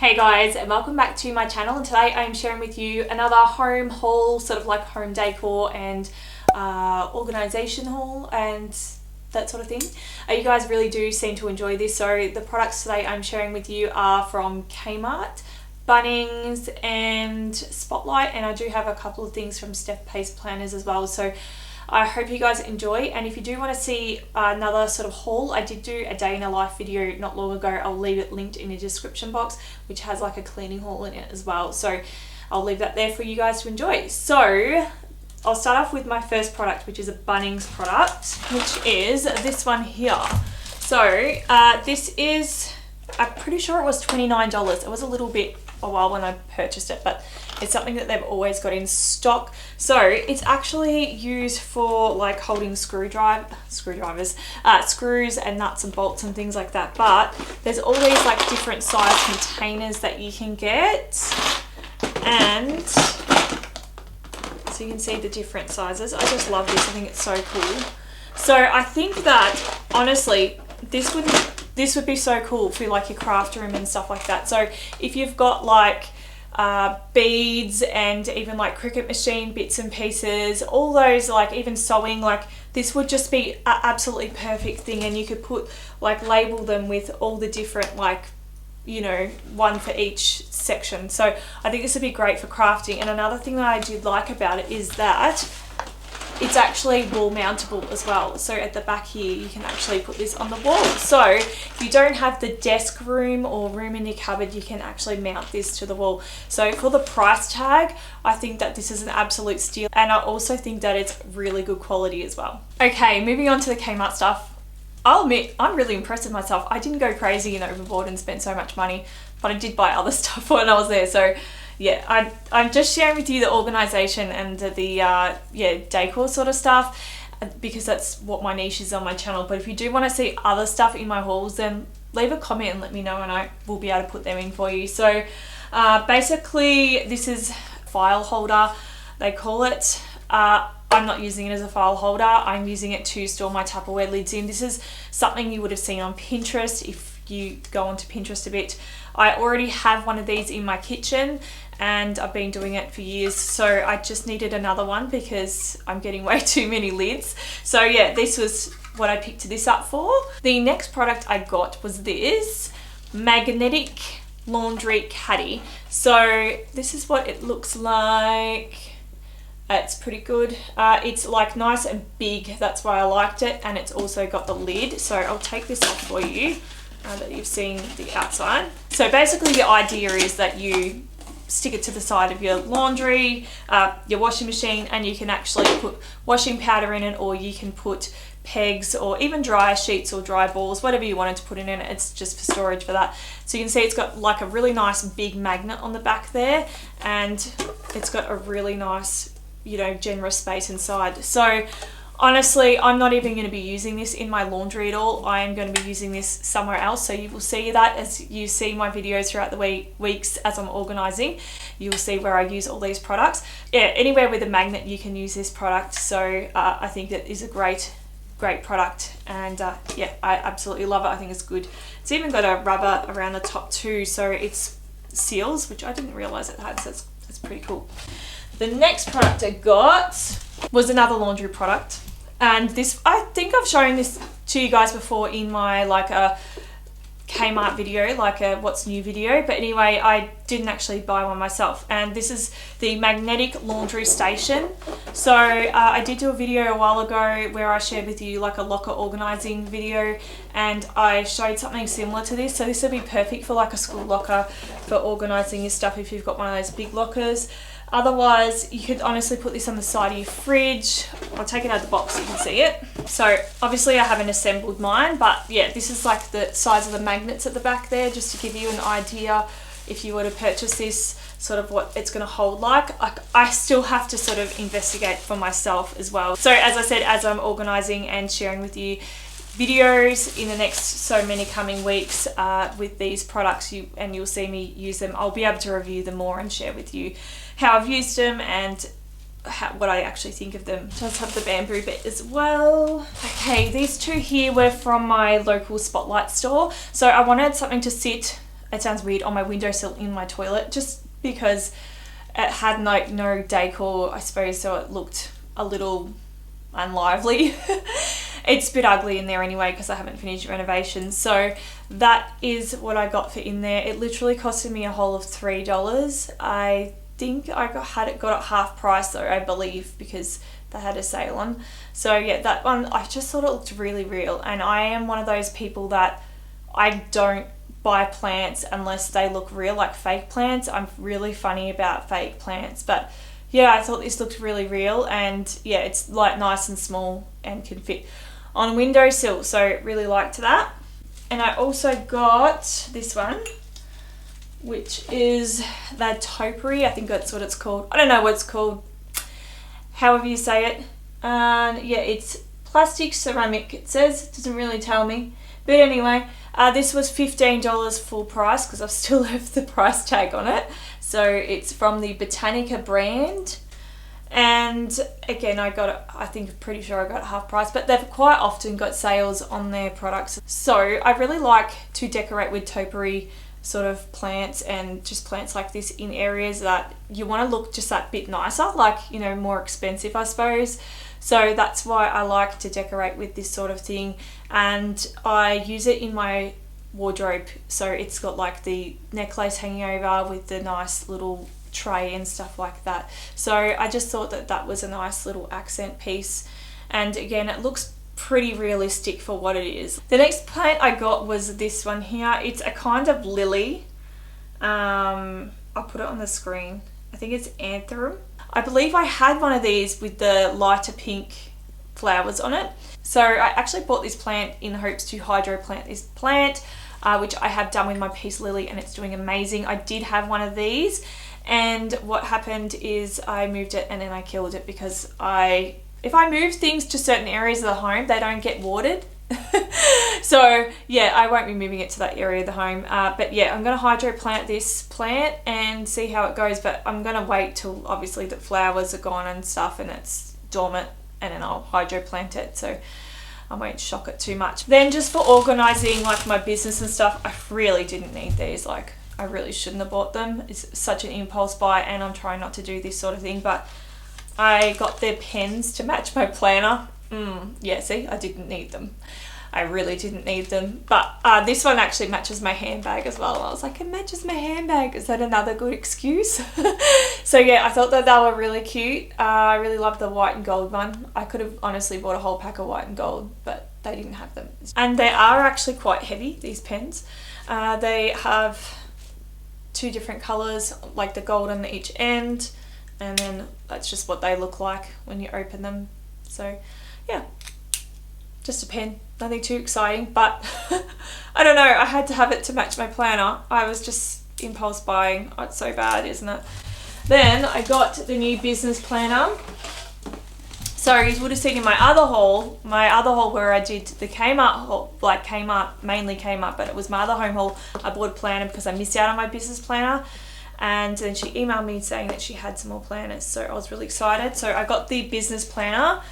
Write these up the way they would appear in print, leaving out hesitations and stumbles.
Hey guys, and welcome back to my channel, and today I'm sharing with you another home haul, sort of like home decor and organisation haul and that sort of thing. You guys really do seem to enjoy this, so the products today I'm sharing with you are from Kmart, Bunnings and Spotlight, and I do have a couple of things from Steph Pase planners as well, so I hope you guys enjoy. And if you do want to see another sort of haul, I did do a day in a life video not long ago. I'll leave it linked in the description box, which has like a cleaning haul in it as well, so I'll leave that there for you guys to enjoy. So I'll start off with my first product, which is a Bunnings product, which is this one here. So this is, I'm pretty sure it was $29. It was a little bit a while when I purchased it, but it's something that they've always got in stock. So it's actually used for like holding screws and nuts and bolts and things like that. But there's all these like different size containers that you can get, and so you can see the different sizes. I just love this. I think it's so cool. So I think that honestly this would be so cool for like your craft room and stuff like that. So if you've got like beads and even like Cricut machine bits and pieces, all those, like even sewing, like this would just be an absolutely perfect thing. And you could put like label them with all the different, like, you know, one for each section. So I think this would be great for crafting. And another thing that I did like about it is that it's actually wall mountable as well. So at the back here, you can actually put this on the wall. So if you don't have the desk room or room in your cupboard, you can actually mount this to the wall. So for the price tag, I think that this is an absolute steal. And I also think that it's really good quality as well. Okay, moving on to the Kmart stuff. I'll admit, I'm really impressed with myself. I didn't go crazy and overboard and spend so much money, but I did buy other stuff when I was there. So yeah, I'm just sharing with you the organisation and the decor sort of stuff, because that's what my niche is on my channel. But if you do want to see other stuff in my hauls, then leave a comment and let me know, and I will be able to put them in for you. So basically this is file holder, they call it. I'm not using it as a file holder. I'm using it to store my Tupperware lids in. This is something you would have seen on Pinterest if you go onto Pinterest a bit. I already have one of these in my kitchen and I've been doing it for years, so I just needed another one because I'm getting way too many lids. So yeah, this was what I picked this up for. The next product I got was this magnetic laundry caddy. So this is what it looks like. It's pretty good. It's like nice and big, that's why I liked it, and it's also got the lid. So I'll take this off for you that you've seen the outside. So basically the idea is that you stick it to the side of your laundry, your washing machine, and you can actually put washing powder in it, or you can put pegs or even dryer sheets or dry balls, whatever you wanted to put in it. It's just for storage for that. So you can see it's got like a really nice big magnet on the back there, and it's got a really nice, you know, generous space inside. So honestly, I'm not even going to be using this in my laundry at all. I am going to be using this somewhere else. So you will see that as you see my videos throughout the weeks as I'm organising. You will see where I use all these products. Yeah, anywhere with a magnet you can use this product. So I think that is a great product, and yeah, I absolutely love it. I think it's good. It's even got a rubber around the top too, so it's seals, which I didn't realise it had, so that's pretty cool. The next product I got was another laundry product, and this, I think I've shown this to you guys before in my like a Kmart video, like a what's new video, but anyway, I didn't actually buy one myself, and this is the magnetic laundry station. So I did do a video a while ago where I shared with you like a locker organizing video, and I showed something similar to this. So this would be perfect for like a school locker for organizing your stuff if you've got one of those big lockers. Otherwise, you could honestly put this on the side of your fridge. I'll take it out of the box so you can see it. So obviously I haven't assembled mine, but yeah, this is like the size of the magnets at the back there, just to give you an idea if you were to purchase this, sort of what it's going to hold like. I still have to sort of investigate for myself as well. So as I said, as I'm organising and sharing with you videos in the next so many coming weeks with these products, you'll see me use them. I'll be able to review them more and share with you how I've used them and what I actually think of them. Does have the bamboo bit as well. Okay, these two here were from my local Spotlight store. So I wanted something to sit it sounds weird, on my windowsill in my toilet, just because it had like no decor, I suppose, so it looked a little unlively. It's a bit ugly in there anyway because I haven't finished renovations. So that is what I got for in there. It literally costed me a whole of $3. I think I got it half price though, I believe, because they had a sale on. So yeah, that one, I just thought it looked really real, and I am one of those people that I don't buy plants unless they look real, like fake plants. I'm really funny about fake plants, but yeah, I thought this looked really real, and yeah, it's like nice and small and can fit on a windowsill, so really liked that. And I also got this one, which is the topiary, I think that's what it's called. I don't know what it's called, however you say it. Yeah, it's plastic ceramic, it says, it doesn't really tell me. But anyway, this was $15 full price because I've still left the price tag on it. So it's from the Botanica brand. And again, I got it, I think, pretty sure I got it half price, but they've quite often got sales on their products. So I really like to decorate with topiary sort of plants, and just plants like this in areas that you want to look just that bit nicer, like, you know, more expensive, I suppose. So that's why I like to decorate with this sort of thing, and I use it in my wardrobe. So it's got like the necklace hanging over with the nice little tray and stuff like that. So I just thought that that was a nice little accent piece, and again, it looks pretty realistic for what it is. The next plant I got was this one here. It's a kind of lily. I'll put it on the screen. I think it's Anthurium. I believe I had one of these with the lighter pink flowers on it. So I actually bought this plant in hopes to hydro plant this plant, which I have done with my peace lily, and it's doing amazing. I did have one of these, and what happened is I moved it and then I killed it, because if I move things to certain areas of the home, they don't get watered. So yeah, I won't be moving it to that area of the home. But yeah, I'm going to hydro plant this plant and see how it goes. But I'm going to wait till obviously the flowers are gone and stuff and it's dormant, and then I'll hydro plant it. So I won't shock it too much. Then just for organising like my business and stuff, I really didn't need these. Like, I really shouldn't have bought them. It's such an impulse buy, and I'm trying not to do this sort of thing. But I got their pens to match my planner. Yeah, see, I didn't need them. I really didn't need them. But this one actually matches my handbag as well. I was like, it matches my handbag. Is that another good excuse? So yeah, I thought that they were really cute. I really love the white and gold one. I could have honestly bought a whole pack of white and gold, but they didn't have them. And they are actually quite heavy, these pens. They have two different colours, like the gold on each end, and then that's just what they look like when you open them. So yeah, just a pen, nothing too exciting, but I don't know, I had to have it to match my planner. I was just impulse buying. Oh, it's so bad, isn't it? Then I got the new business planner. So you would have seen in my other haul where I did the Kmart haul, like Kmart, mainly Kmart, but it was my other home haul. I bought a planner because I missed out on my business planner. And then she emailed me saying that she had some more planners, so I was really excited. So I got the business planner,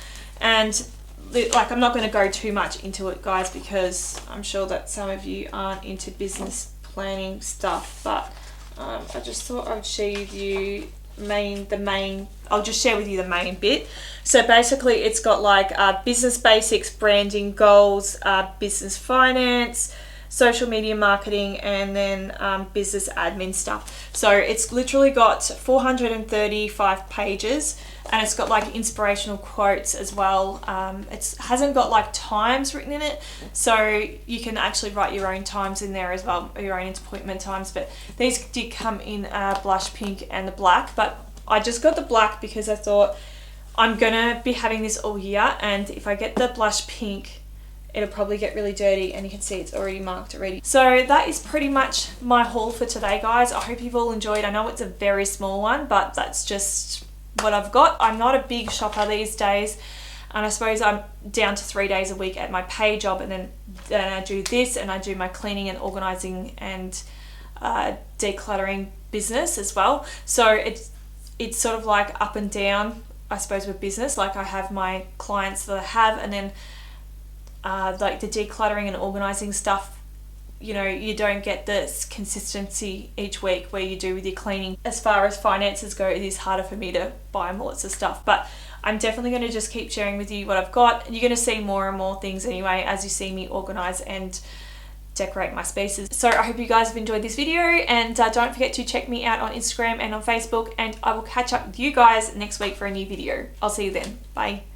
and like, I'm not going to go too much into it, guys, because I'm sure that some of you aren't into business planning stuff, but I just thought I'd share with you I'll just share with you the main bit. So basically it's got like business basics, branding, goals, business finance, social media marketing, and then business admin stuff. So it's literally got 435 pages, and it's got like inspirational quotes as well. It hasn't got like times written in it, so you can actually write your own times in there as well, your own appointment times. But these did come in blush pink and the black, but I just got the black because I thought I'm gonna be having this all year, and if I get the blush pink, it'll probably get really dirty, and you can see it's already marked already. So that is pretty much my haul for today, guys. I hope you've all enjoyed. I know it's a very small one, but that's just what I've got. I'm not a big shopper these days, and I suppose I'm down to 3 days a week at my pay job, and then I do this, and I do my cleaning and organising and decluttering business as well. So it's sort of like up and down, I suppose, with business. Like, I have my clients that I have, and then like the decluttering and organising stuff you know, you don't get this consistency each week where you do with your cleaning. As far as finances go, it is harder for me to buy lots of stuff, but I'm definitely going to just keep sharing with you what I've got. You're going to see more and more things anyway as you see me organize and decorate my spaces. So I hope you guys have enjoyed this video, and don't forget to check me out on Instagram and on Facebook, and I will catch up with you guys next week for a new video. I'll see you then. Bye.